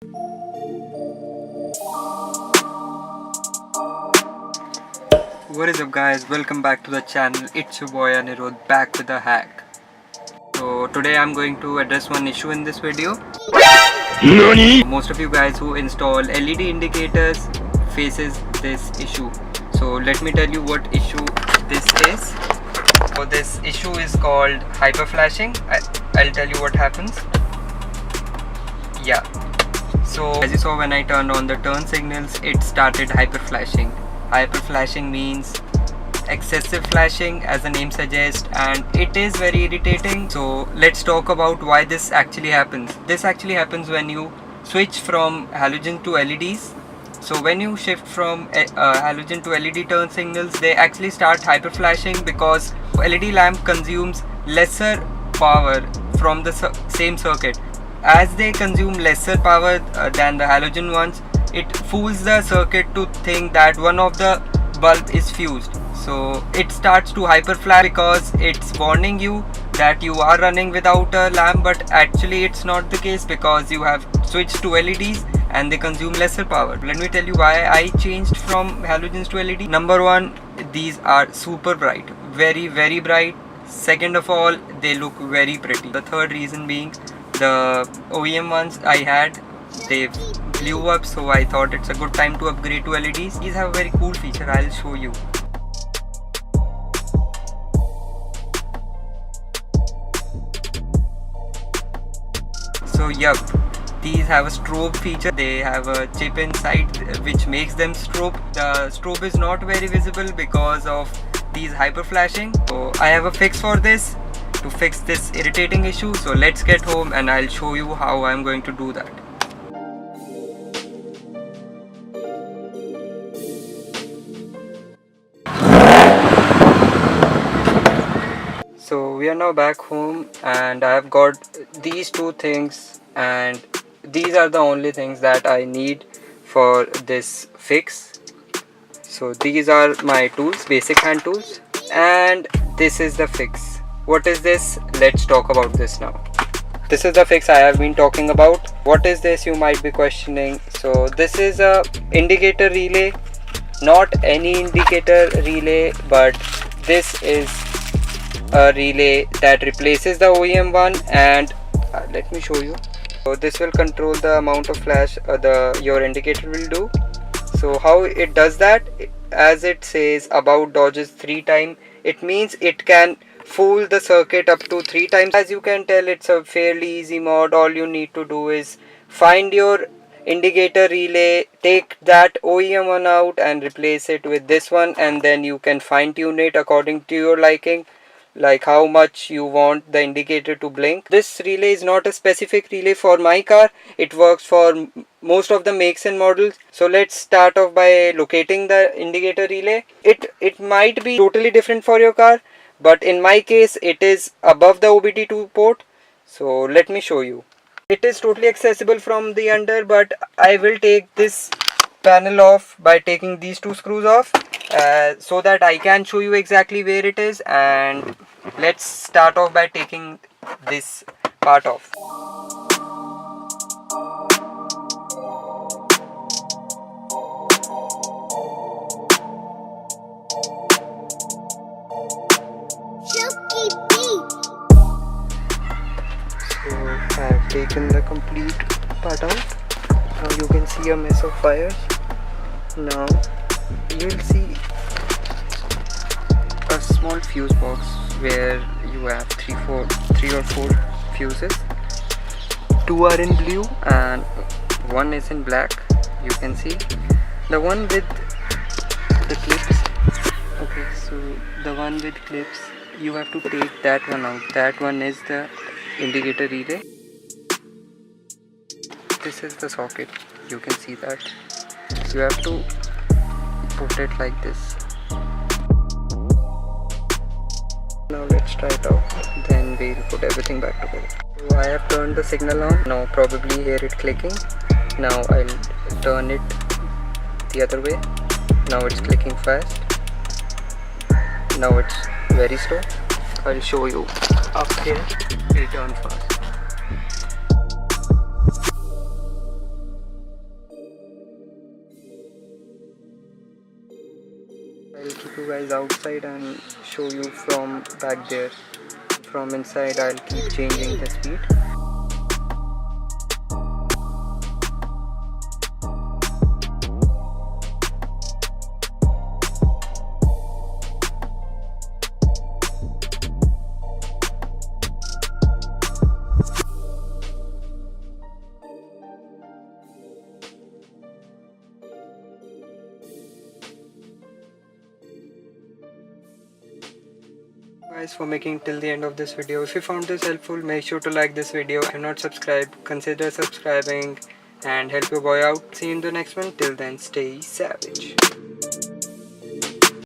What is up guys, welcome back to the channel. It's your boy Anirudh back with a hack. So today I'm going to address one issue in this video. NANI? Most of you guys who install LED indicators faces this issue. So let me tell you what issue this is. So this issue is called hyperflashing. I'll tell you what happens. Yeah. So as you saw when I turned on the turn signals, it started hyperflashing. Hyperflashing means excessive flashing, as the name suggests, and it is very irritating. So let's talk about why this actually happens. This actually happens when you switch from halogen to LEDs. So when you shift from halogen to LED turn signals, they actually start hyperflashing because LED lamp consumes lesser power from the same circuit. As they consume lesser power than the halogen ones, it fools the circuit to think that one of the bulb is fused. So it starts to hyperflash because it's warning you that you are running without a lamp, but actually it's not the case because you have switched to LEDs and they consume lesser power. Let me tell you why I changed from halogens to LED. Number one, these are super bright, very bright. Second of all, they look very pretty. The third reason being, the OEM ones I had, they blew up, so I thought it's a good time to upgrade to LEDs. These have a very cool feature, I'll show you. So yup, these have a strobe feature. They have a chip inside which makes them strobe. The strobe is not very visible because of these hyperflashing. So I have a fix for this, to fix this irritating issue. So let's get home and I'll show you how I'm going to do that. So we are now back home and I have got these two things, and these are the only things that I need for this fix. So these are my tools, basic hand tools, and this is the fix. What is this? Let's talk about this now. This is the fix I have been talking about. What is this, you might be questioning. So this is a indicator relay, not any indicator relay, but this is a relay that replaces the OEM one, and let me show you. So this will control the amount of flash your indicator will do. So how it does that, as it says about dodges 3 times, it means it can fool the circuit up to 3 times. As you can tell, it's a fairly easy mod. All you need to do is find your indicator relay, take that OEM one out and replace it with this one, and then you can fine tune it according to your liking, like how much you want the indicator to blink. This relay is not a specific relay for my car, it works for most of the makes and models. So let's start off by locating the indicator relay. It might be totally different for your car, but in my case it is above the OBD2 port. So let me show you. It is totally accessible from the under, but I will take this panel off by taking these 2 screws off so that I can show you exactly where it is. And let's start off by taking this part off. So I have taken the complete part out. Now you can see a mess of wires. Now you will see a small fuse box where you have 3 or 4 fuses. 2 are in blue and 1 is in black. You can see the one with the clips. Okay, so the one with clips, you have to take that one out. That one is the indicator relay. This is the socket, you can see that. You have to put it like this. Now let's try it out, then we'll put everything back together. So I have turned the signal on. Now probably hear it clicking. Now I'll turn it the other way. Now it's clicking fast. Now it's very slow. I'll show you up here. It'll turn fast. I'll keep you guys outside and show you from back there. From inside I'll keep changing the speed. Guys, for making till the end of this video. If you found this helpful, make sure to like this video. If you're not subscribed, consider subscribing and help your boy out. See you in the next one. Till then, stay savage.